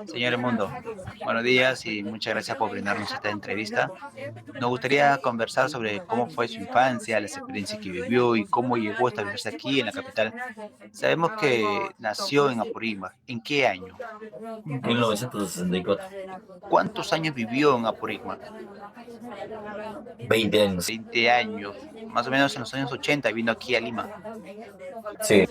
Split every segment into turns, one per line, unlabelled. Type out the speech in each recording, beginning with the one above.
Señor Mundo, buenos días y muchas gracias por brindarnos esta entrevista. Nos gustaría conversar sobre cómo fue su infancia, las experiencias que vivió y cómo llegó a establecerse aquí en la capital. Sabemos que nació en Apurímac. ¿En qué año?
1964.
¿Cuántos años vivió en Apurímac?
20 años.
20 años, más o menos en los años 80, vino aquí a Lima.
Sí.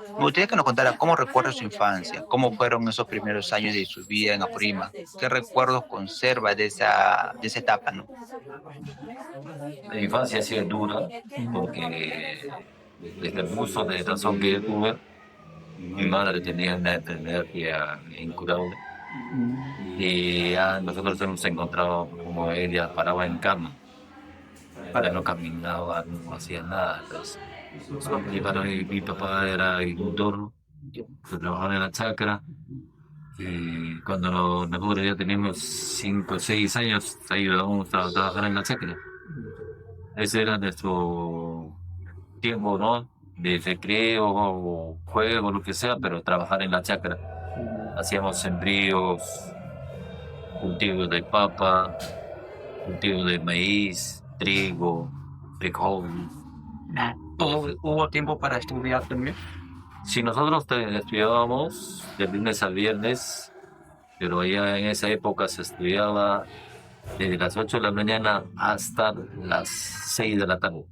Me gustaría que nos contara cómo recuerda su infancia, cómo fueron esos primeros años de su vida en Apurímac, qué recuerdos conserva de esa etapa, ¿no?
La infancia ha sido dura porque desde el uso de razón que yo tuve, mi madre tenía una enfermedad ya incurable y ya nosotros hemos encontrado como ella paraba en cama, ya no caminaba, no hacía nada. Entonces, mi papá era agricultor, trabajaba en la chacra. Y cuando nosotros ya teníamos 5 o 6 años, ayudábamos a trabajar en la chacra. Ese era nuestro tiempo, ¿no? De recreo o juego, lo que sea, pero trabajar en la chacra. Hacíamos sembríos, cultivos de papa, cultivos de maíz, trigo, frijol.
¿Hubo tiempo para estudiar también?
Si nosotros estudiábamos de lunes a viernes, pero allá en esa época se estudiaba desde las 8 de la mañana hasta las 6 de la tarde,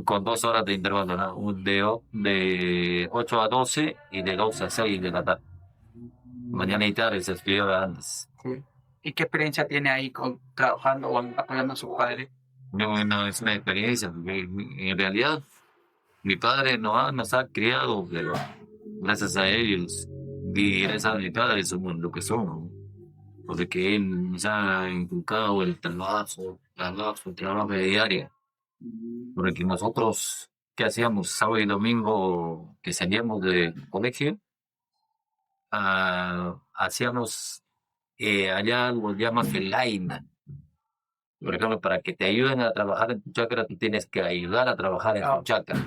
con 2 horas de intervalo, ¿no? De 8 a 12 y de 12 a 6 de la tarde. Mañana y tarde se estudiaba antes.
Sí. ¿Y qué experiencia tiene ahí trabajando o apoyando a su padre?
No, no, es una experiencia, porque en realidad mi padre nos ha criado, pero gracias a ellos y gracias a mi padre somos lo que somos, porque él nos ha inculcado el trabajo de diario. Porque nosotros, ¿qué hacíamos? Sábado y domingo que salíamos del colegio, hacíamos allá lo llaman el line. Por ejemplo, para que te ayuden a trabajar en tu chakra, tú tienes que ayudar a trabajar en tu chakra.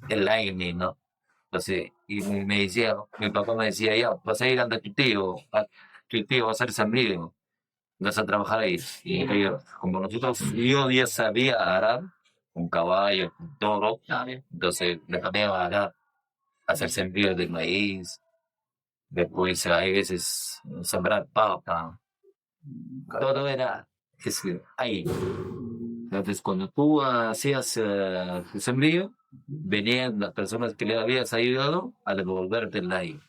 El line, ¿no? Entonces, y mi papá me decía, ya, vas a ir ante tu tío va a hacer sembrío, vas a trabajar ahí. Y ellos, como yo ya sabía arar, un caballo, un toro, entonces me ponía a arar, a hacer sembríos de maíz, después hay veces sembrar papa, todo era ahí. Entonces, cuando tú hacías tu sembrío, venían las personas que le habías ayudado a devolverte el aire.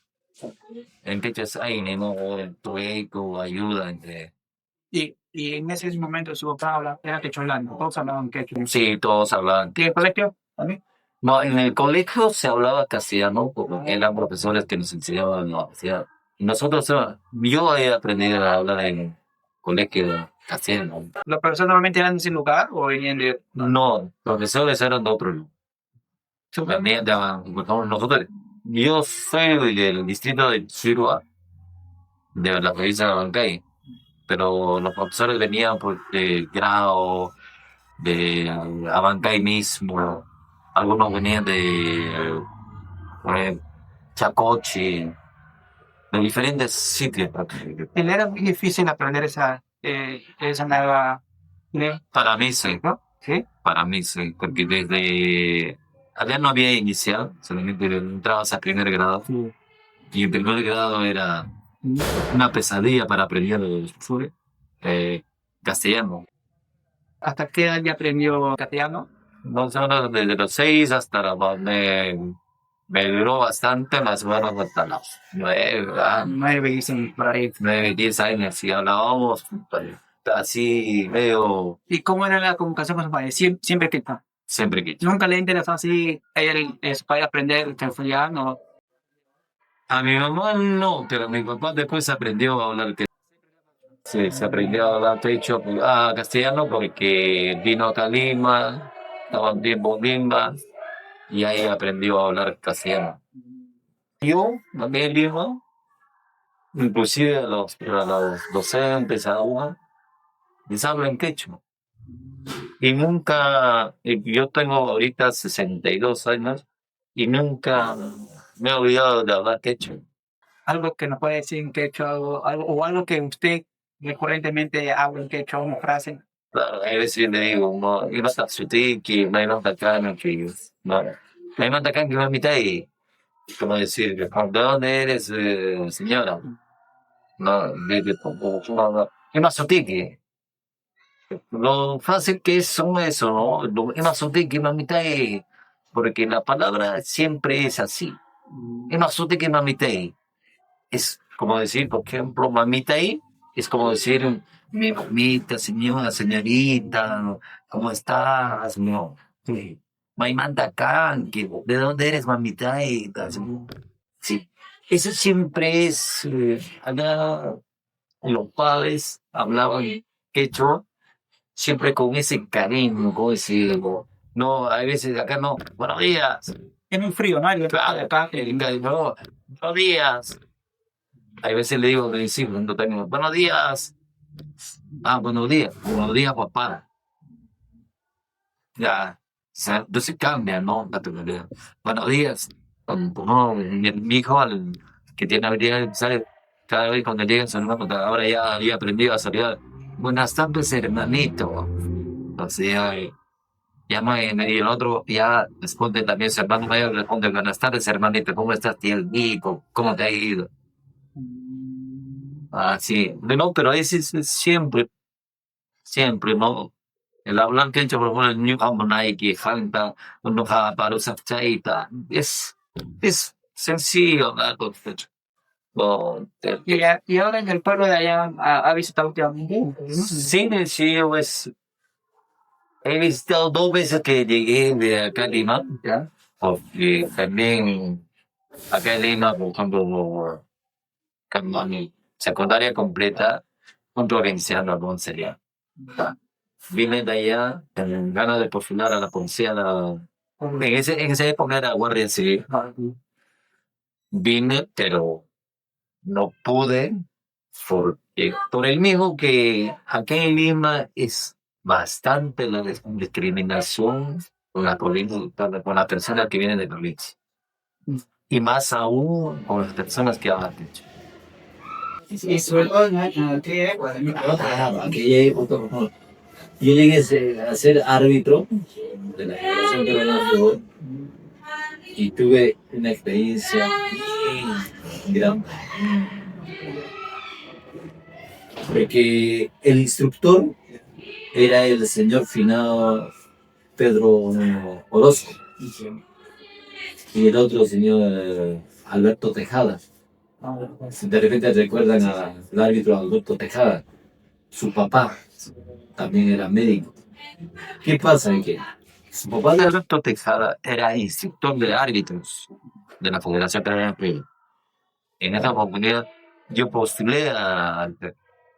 Entonces, ahí, ¿no? Tu eco, ayuda entre...
Y en ese momento su papá era quecholano, todos hablaban quechua.
Sí, todos hablaban.
¿Y el colegio? ¿También?
No, en el colegio se hablaba castellano, porque eran profesores que nos enseñaban, no, o sea, nosotros, yo he aprendido a hablar en colegio castellano.
¿Los profesores normalmente eran de ese lugar o venían de...?
No, profesores eran de otro lugar. Venían por ejemplo, nosotros, yo soy del distrito de Chirua, de la provincia de Abancay, pero los profesores venían de Grao, de Abancay mismo, algunos venían de Chacochi, de diferentes sitios.
¿Y le era muy difícil aprender esa nueva lengua?
Para mí sí,
¿No? ¿Sí?
para mí sí, porque desde allá no había inicial, solamente entrabas a primer grado,
Sí.
y en primer grado era una pesadilla para aprender eh, castellano.
¿Hasta qué edad ya aprendió castellano?
No sé, desde los 6 hasta me duró bastante, más o menos hasta los 9, ¿verdad?
9, dicen por ahí.
9, 10 años y hablábamos pues, así medio
¿Y cómo era la comunicación con su padre? Siempre quechua.
siempre que
Nunca le interesó así su padre aprender castellano.
a mi mamá no, pero mi papá después aprendió a hablar que se aprendió a hablar pecho, castellano porque vino acá a Lima, estaba un tiempo en Lima y ahí aprendió a hablar castellano. Yo, también en Lima, inclusive a los docentes, aún, les hablo en quechua. Y nunca, yo tengo ahorita 62 años y nunca me he olvidado de hablar quechua.
algo que nos puede decir en quechua, o algo que usted recurrentemente habla en quechua, una frase.
Claro, a veces le digo, no, iba a que no hay más bacano que, no, no hay más bacano que una mitad y, como decir, ¿de dónde eres, señora? No, no, no, es más que lo fácil que es son eso, ¿no? Es más que mamita, porque la palabra siempre es así. Es más que mamita. Es como decir, por ejemplo, mamita ahí, es como decir, mi mamita, señora, señorita, ¿cómo estás? No. Sí. Maimanta can, ¿de dónde eres, mamita? Sí. Eso siempre es, allá los padres hablaban quechua, siempre con ese cariño, con ese, no, hay veces acá no, buenos días.
Es muy frío, ¿no?
Claro, no, buenos días. Hay veces le digo, le decimos, cuando tengo, buenos días. Ah, buenos días, papá. Ya, o sea, entonces cambia, ¿no? Buenos días. No, mi hijo, que tiene habilidad, ¿sabes? Cada vez cuando llega a su ahora ya había aprendido a saludar. Buenas tardes, hermanito. Entonces ya no, y el otro ya responde también, su hermano mayor responde, buenas tardes, hermanito, ¿cómo estás, tío Nico? ¿Cómo te ha ido? Ah, sí, no, pero ahí sí, sí, siempre, ¿no? El hablar que he hecho, por ejemplo, el New Harmony, que falta, uno para usar chaita, es sencillo hablar con fecha. No,
Y ahora en el pueblo de allá ha visitado últimamente.
sí, sí, pues, he visitado 2 veces que llegué de acá a Lima,
Ya.
porque también acá en Lima, por ejemplo, cuando mi secundaria completa, un provinciano, ¿no? Sería. Vine de allá con ganas de postular a la policía. En esa época era guardia civil. Vine, pero no pude por el mismo que aquí en Lima es bastante la discriminación con las personas que vienen de provincia. Y más aún con las personas que hablan quechua.
Y sobre todo en aquella época, yo llegué a ser árbitro de la Federación Peruana de Fútbol y tuve una experiencia bien grande. Porque el instructor era el señor finado Pedro Orozco y el otro señor Alberto Tejada. De repente recuerdan al árbitro Alberto Tejada, su papá también era médico. ¿Qué pasa? Que
Su papá de Alberto Tejada era instructor de árbitros de la Federación Peruana de Fútbol. En esa oportunidad yo postulé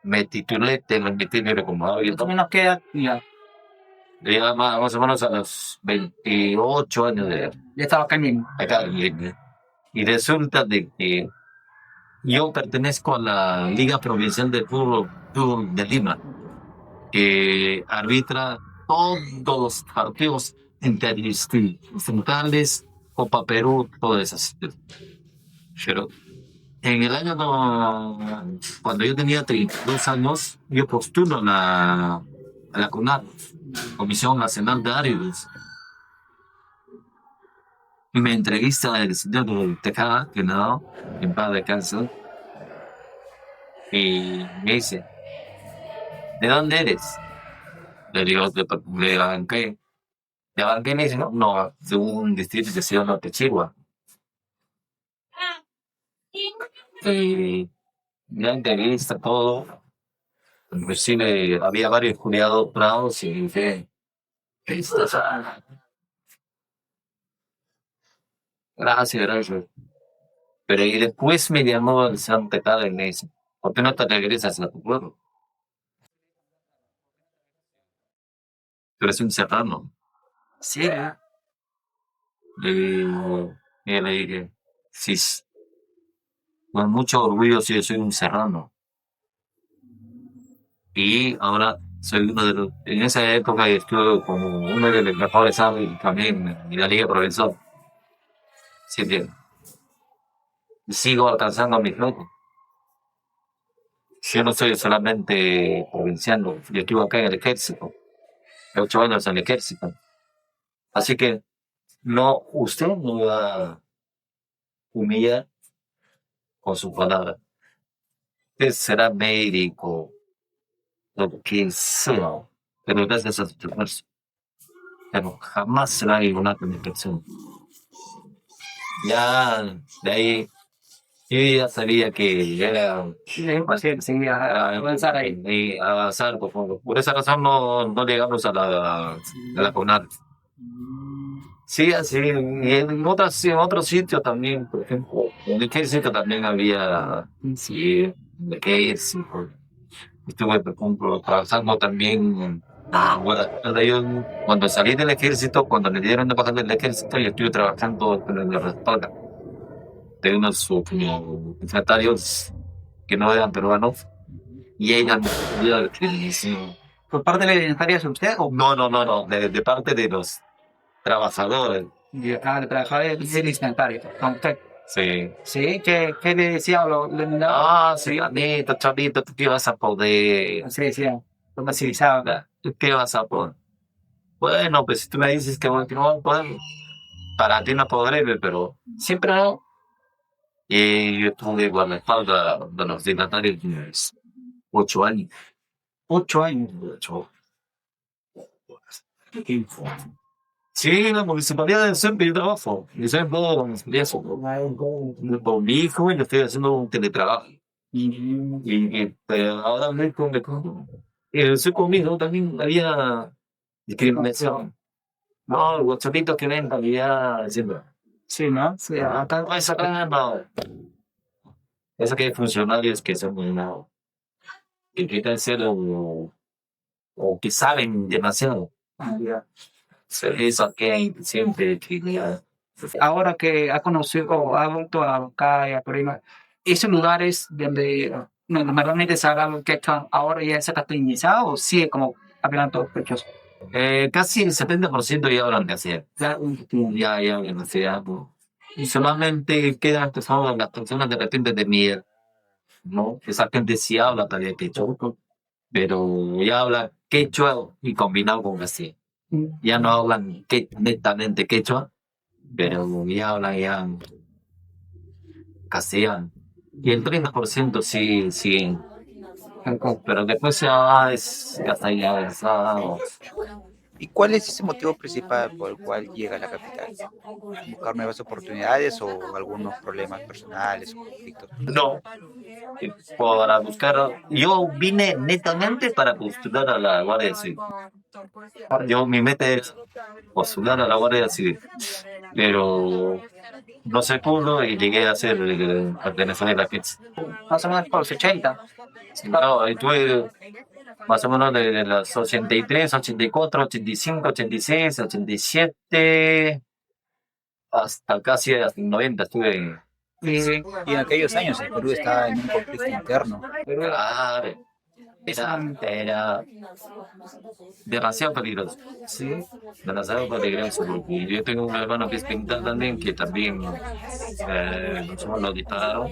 me titulé, tengo mi título como árbitro.
menos queda ya,
Ya más o menos a los 28 años de edad.
ya estaba acá mismo.
Acá, y resulta de que yo pertenezco a la Liga Provincial de Fútbol de Lima, que arbitra todos los partidos interdistritales, Copa Perú, todas esas. Pero en el año, cuando yo tenía 32 años, yo postulo a la CONAR, Comisión Nacional de Árbitros. Y me entrevista el señor Tejada, que no, en paz de cáncer, y me dice, ¿de dónde eres? Le digo, de Abancay. ¿De Abancay? Me dice, no, no, de un distrito que se llama Techigua. Y la entrevista, todo. Inclusive había varios jurados prados y dije, gracias, gracias. Pero y después me llamó el Santa Tejada y me dice, ¿por qué no te regresas a tu pueblo? Tú eres un serrano. Sí, le digo, y le dije, sí, con mucho orgullo, sí, yo soy un serrano. Y ahora soy uno de los, en esa época estuve como uno de los mejores árbitros también en la Liga Provincial. Sí, bien. sigo alcanzando mis logros. Yo no soy solamente provinciano, yo estuve acá en el ejército, 8 años en el ejército. Así que no, usted no me va a humillar con sus palabras. Usted será médico, lo que sea, pero gracias a su esfuerzo. Pero jamás será igual que mi persona. Ya de ahí, yo ya sabía que era sí, avanzar ahí. Y avanzar, por favor. Por esa razón no llegamos a la CONAR. Sí, así, y en otros sitios también, por ejemplo, en el ejército también había, sí, en el ejército. Estuve, por ejemplo, trabajando también, bueno, cuando salí del ejército, cuando me dieron de bajar del ejército, yo estuve trabajando en el restaurante de unos secretarios que no eran peruanos, y ella me pidió que sí. ¿Por parte de la alimentaria es usted o? No, de parte de los trabajadores. De trabajadores del alimentario, con usted. Sí. Sí, ¿qué le decía? Sí, Anita, chavito, ¿tú qué vas a poder? Sí, sí, lo facilitaba. ¿Tú qué vas a poder? Bueno, pues si tú me dices que no voy a poder, para ti no podré, pero siempre no. Y yo estuve guardaespaldas de los dignatarios 8 años. 8 años. 8. Sí, la municipalidad siempre yo trabajo. Yo siempre eso. Por mi hijo, yo estoy haciendo un teletrabajo. Ahora hablé soy conmigo también había discriminación. No, los chapitos que ven había siempre. Sí, ¿no? Sí, acá no es acá, no. Eso que hay funcionarios que son no, que intentan ser o que saben demasiado. Eso que siempre quería. Ahora que ha conocido, ha vuelto a acá y a Colima, esos lugares donde normalmente se haga lo que están ahora ya se castellanizado o sigue como hablando pechos. Casi el 70% ya hablan de hacer. Ya hablan de hacer. Y solamente quedan las personas de repente de miel, ¿no? Esa gente sí habla todavía quechua, pero ya habla quechua y combinado con así. Ya no hablan netamente quechua, pero ya hablan ya castellano. Y el 30% sí siguen. Pero después ya es castellano.
¿Y cuál es ese motivo principal por el cual llega a la capital? ¿Buscar nuevas oportunidades o algunos problemas personales o conflictos?
No, para buscar. Yo vine netamente para postular a la Guardia Civil. Mi meta es postular a la Guardia Civil, pero no se pudo y llegué a ser al Venezuela Kids. Más o menos por los 80. No, estuve más o menos de los 83, 84, 85, 86, 87, hasta casi hasta 90 estuve en.
Sí. Y en aquellos años el Perú estaba en un conflicto interno.
Claro, era demasiado peligroso. Sí, demasiado peligroso. Porque yo tengo un hermano que es pintor también, que también lo dispararon.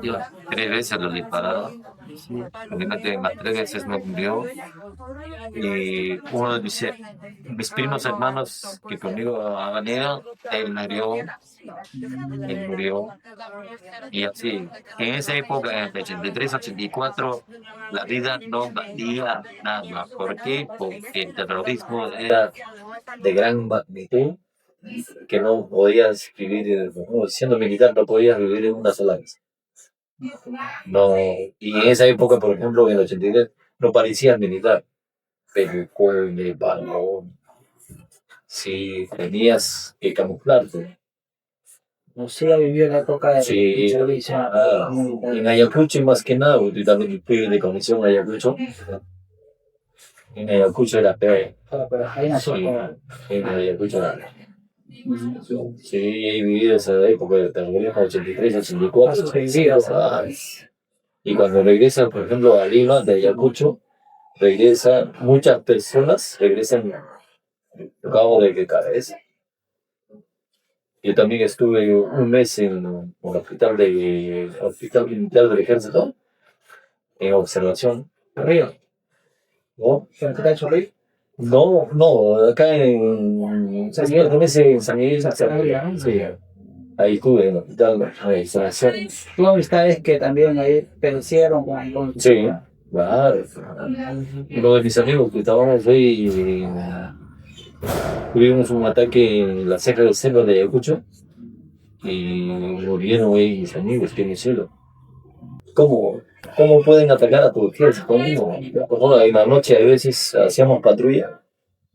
Yo 3 veces lo dispararon. Imagínate, más 3 veces no murió. Y uno dice, mis primos hermanos que conmigo han venido, él murió. Y así, en esa época, en el 83, 84, la vida no valía nada. ¿Por qué? Porque el terrorismo era de gran magnitud, que no podías vivir, siendo militar, no podías vivir en una sola casa. No, y en esa época, por ejemplo, en el 83, no parecías militar, pero con el balón, si tenías que camuflarte. No sé, vivió en la época de servicio. En Ayacucho, más que nada, porque también fui de comisión a Ayacucho. En Ayacucho era peor. Pero ahí nació. En Ayacucho era peor. Sí, he vivido esa época de terrorismo 83, 84. Y cuando regresan, por ejemplo, a Lima, de Ayacucho, muchas personas regresan tocado de cabeza.
Yo también estuve un mes en el hospital militar del ejército en observación. Arriba. ¿No?
¿Pero qué tal, Chorri?
No, no, acá en San Miguel, también en San Miguel, sí, ahí estuve en el hospital de observación.
Tú amistades que también ahí perecieron
Sí, claro. Uno de mis amigos que estábamos ahí, tuvimos un ataque en la ceja del cerro de Ayacucho y murieron ahí mis amigos, que en el cielo. ¿Cómo pueden atacar a tu ejército conmigo? Bueno, en la noche a veces hacíamos patrulla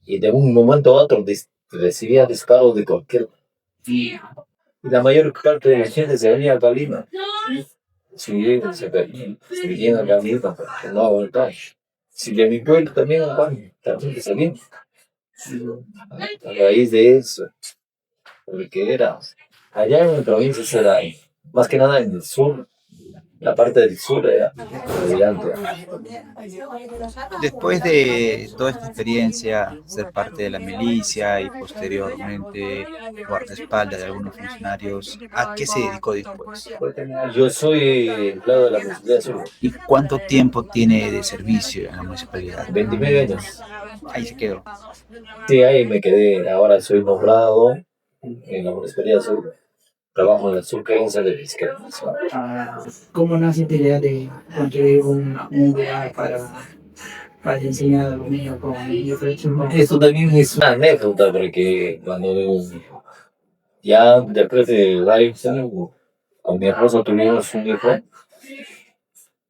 y de un momento a otro recibía disparos de cualquier. Y la mayor parte de la gente se venía a Lima. Sí, se venía a Lima porque no aguantaba. Si de mi pueblo también, Juan, también salimos. A raíz de eso, porque era allá en la provincia, era más que nada en el sur. La parte del sur era brillante.
Después de toda esta experiencia, ser parte de la milicia y posteriormente guardaespaldas de algunos funcionarios, ¿a qué se dedicó después?
Yo soy empleado de la Municipalidad Sur,
¿Y cuánto tiempo tiene de servicio en la municipalidad?
29 años.
Ahí se quedó.
Sí, ahí me quedé. Ahora soy nombrado en la Municipalidad Sur. Trabajo en la subgerencia de Vizcaya.
¿Cómo nace esta idea de construir un lugar para enseñar a los niños con diferentes?
Esto también es una anécdota porque cuando ya después de varios años con mi esposo tuvimos un hijo,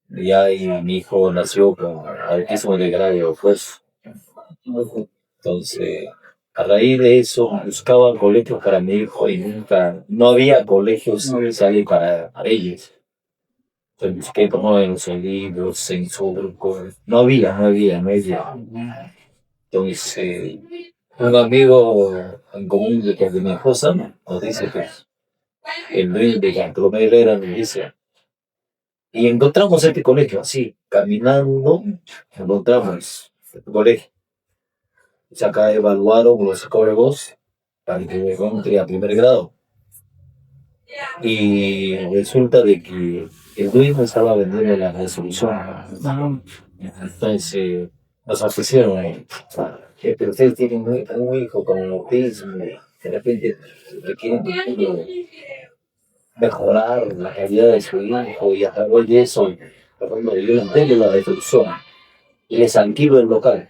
ya y mi hijo nació con autismo de grave opuesto. Entonces, a raíz de eso buscaba colegios para mi hijo y no había colegios especiales para ellos. Entonces busqué como en los libros, en Surco, no había. Entonces, un amigo en común de mi esposa nos dice que el dueño de Bartolomé Herrera nos dice, y encontramos este colegio así, caminando, encontramos este colegio. Se acá evaluaron los psicólogos para que me entre a primer grado. Y resulta de que el dueño estaba vendiendo la resolución. Entonces nos ofrecieron, pero ustedes tienen un hijo con autismo, de repente requieren mejorar la calidad de su hijo y a través de eso, por ejemplo, yo les tengo la resolución y les alquilo el local.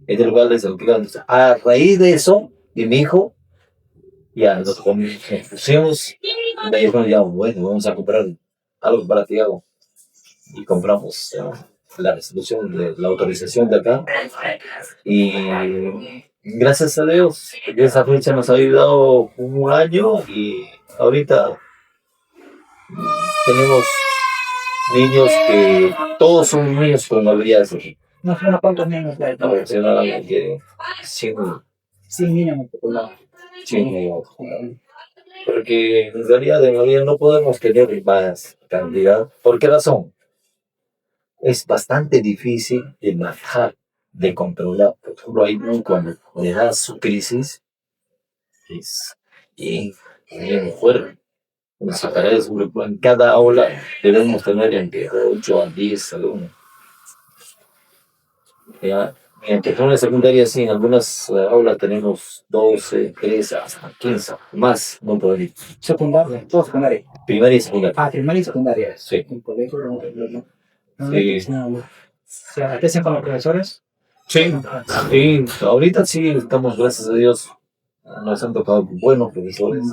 Este lugar les alquilo. A raíz de eso, y mi hijo, ya nos pusimos, y ahí fue, ya, bueno, vamos a comprar algo para Tiago. Y compramos la resolución, la autorización de acá. Y gracias a Dios, esa fecha nos ha ayudado un año y ahorita tenemos niños que todos son niños con habilidades.
No sé cuántos niños hay.
No, que 100
niños en particular.
Porque en realidad no podemos tener más cantidad. ¿Por qué razón? Es bastante difícil de manejar, de controlar. Por ejemplo, hay cuando le da su crisis, es bien fuerte. En cada aula debemos tener entre 8 a 10 alumnos. ¿Ya? En la secundaria sí, en algunas aulas tenemos 12, 13, hasta 15, más, no podría.
Secundaria, todo secundaria.
Primaria y secundaria.
Primaria y secundaria.
Sí.
En colegio no.
Sí.
¿Se agradecen con los profesores?
Sí. Sí, ahorita sí estamos, gracias a Dios, nos han tocado buenos profesores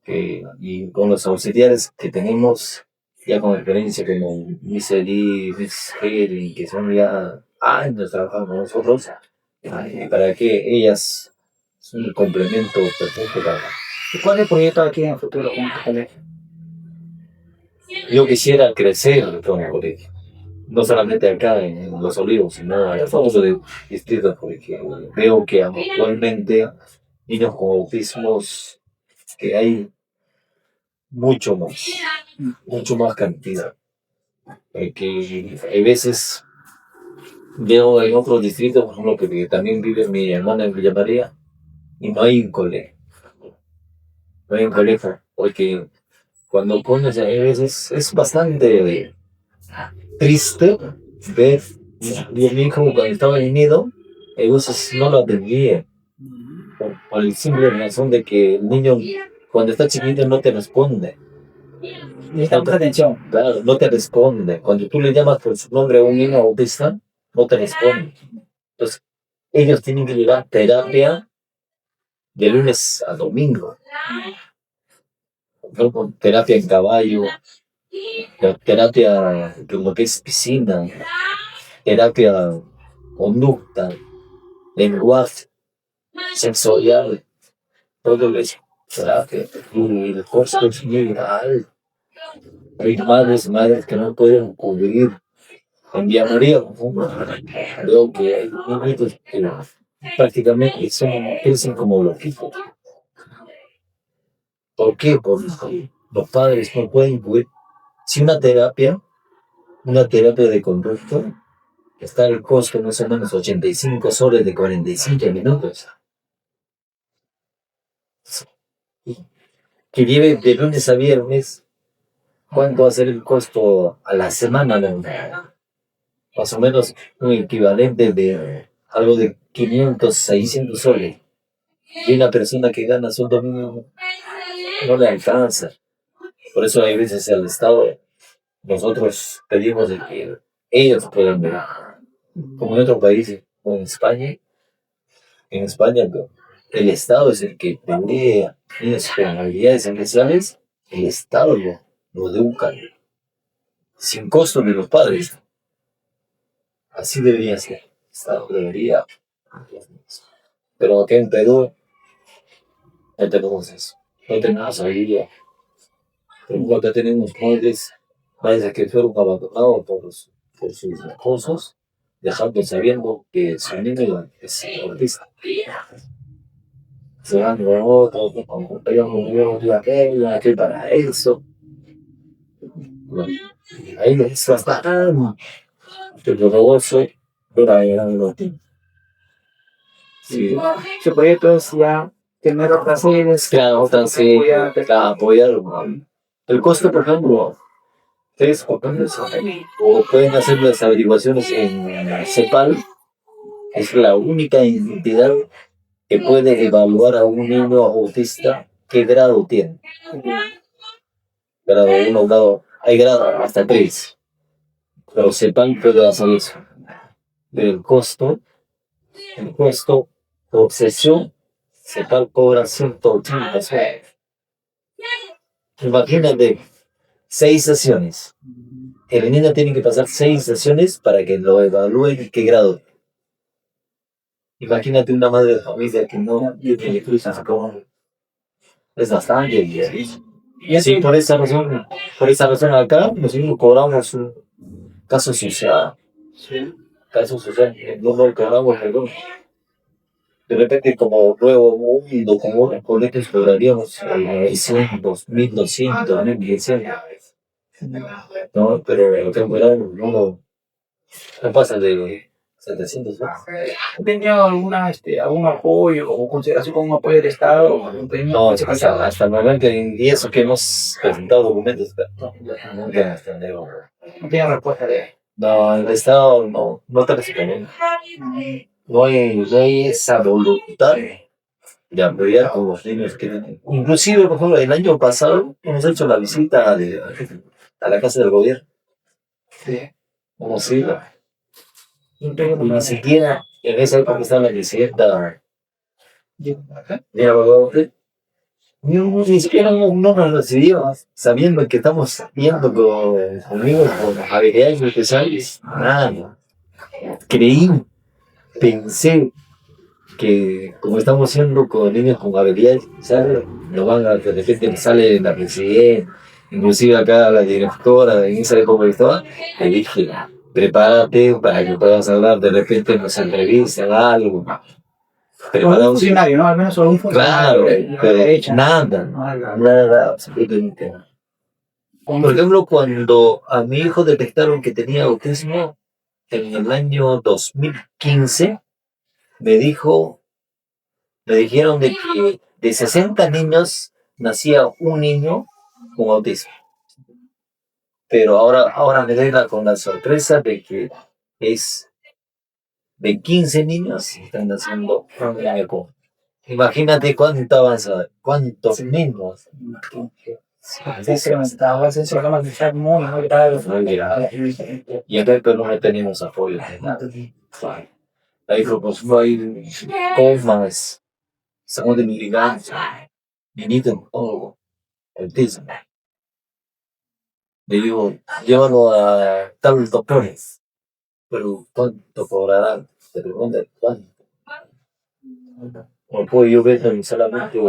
y con los auxiliares que tenemos ya con experiencia como Miss Eli, Miss Helen, que son ya años trabajando con nosotros, para que ellas son un complemento perfecto para.
¿Y cuál es el proyecto aquí en el futuro con este colegio?
Yo quisiera crecer con el colegio, no solamente acá en Los Olivos, sino en otros distritos, porque veo que actualmente niños con autismos que hay mucho más cantidad. Porque hay veces veo en otros distritos, por ejemplo, que también vive mi hermana en Villa María, y no hay un colegio. no hay un colegio, porque cuando pones a veces es bastante triste ver, yo mi hijo cuando estaba en el nido, a veces no lo atendía, por el simple razón de que el niño cuando está chiquito no te responde.
Necesitamos atención.
Claro, no te responde. Cuando tú le llamas por su nombre a un niño autista, no te responde. Entonces, ellos tienen que llevar terapia de lunes a domingo. ¿No? Con terapia en caballo, terapia como que es piscina, terapia conducta, lenguaje, sensorial, todo eso. Terapia. Y el costo es muy alto. Hay madres que no pueden cubrir. En Vía María, veo que hay niñitos que prácticamente piensan como loquitos. ¿Por qué? Porque los padres no pueden cubrir. Si una terapia de conducta, está el costo más o menos 85 soles de 45 minutos. Que lleve de lunes a viernes, ¿cuánto va a ser el costo a la semana? Más o menos un equivalente de algo de 500, 600 soles. Y una persona que gana sueldo mínimo no le alcanza. Por eso hay veces al Estado nosotros pedimos de que ellos puedan ver. Como en otros países, como en España el Estado es el que pelea niños con habilidades especiales, el Estado lo educa sin costo de los padres. Así debería ser. El Estado debería. Pero aquí en Perú no tenemos eso. No tenemos habilidad. Cuando tenemos padres que fueron abandonados por sus esposos, dejando sabiendo que su niño es autista. Se van de otro, aquel para eso. Bueno, ahí es bastante. Pero negocio, pero ahí eran los. Sí.
Se puede entonces ya tener otras sedes.
Claro, otras sedes, para apoyar. El costo, por ejemplo, o pueden hacer las averiguaciones en CEPAL, es la única entidad que puede evaluar a un niño autista qué grado tiene. Grado 1, hay grado hasta 3. Pero CEPAL puede hacer eso. Pero el costo, por obsesión, CEPAL cobra 180 soles. Imagínate, 6 sesiones. El niño tiene que pasar 6 sesiones para que lo evalúen qué grado. Imagínate una madre de familia que no tiene cruces como es bastante. Y así por esa razón acá nosotros cobramos un caso social. Caso social, no lo cobramos perdón. De repente como nuevo mundo, como los colegios cobraríamos 900, 1200, 1100. No, pero acá en verano no pasa de 700.
¿Ha tenido algún apoyo o consideración como un apoyo del Estado?
No, hasta el momento, y eso que hemos presentado documentos, pero nunca
No tiene respuesta de.
no, el Estado no te responde. No hay esa voluntad de apoyar con los niños que inclusive, por ejemplo, el año pasado hemos hecho la visita a la casa del gobierno.
Sí.
Hemos ido. Y ni siquiera en esa época estaba la presidenta. Ni siquiera no nos recibió, sabiendo que estamos viendo con amigos con habilidades especiales. Nada. Pensé que como estamos haciendo con niños con habilidades especiales, nos van a, de repente sale la presidenta, inclusive acá la directora en esa época estaba, le dije, prepárate para que puedas hablar, de repente nos entrevistan algo.
Un funcionario, ¿no? Al menos un funcionario.
Claro, pero nada, absolutamente nada. Por ejemplo, cuando a mi hijo detectaron que tenía autismo en el año 2015, me dijeron de que de 60 niños nacía un niño con autismo. Pero ahora me da con la sorpresa de que es de 15 niños están naciendo con algo. Imagínate cuánto avanzado, cuántos niños.
Ahora se hizo una amistad muy grave.
Muy grave. Y acá en Perú no tenemos apoyo de nada. Ahí propuso ir comas, estamos de migrantes, niñito, oh, autismo. Le digo, llévalo a tal doctores. Pero ¿cuánto cobrarán? Te preguntan, ¿cuánto? No puedo yo ver solamente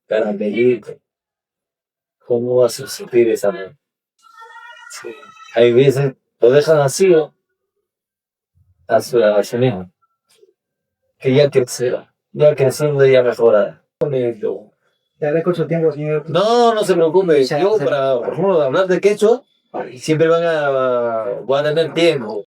para medir cómo vas a sentir esa mano. Sí. Hay veces lo dejan así, ¿no? A su mismo. Que ya crecerá. Ya creciendo ya mejorará.
Te agradezco su tiempo, señor.
No, no se preocupe. Yo, para por ejemplo, hablar de quechua, siempre van a tener tiempo.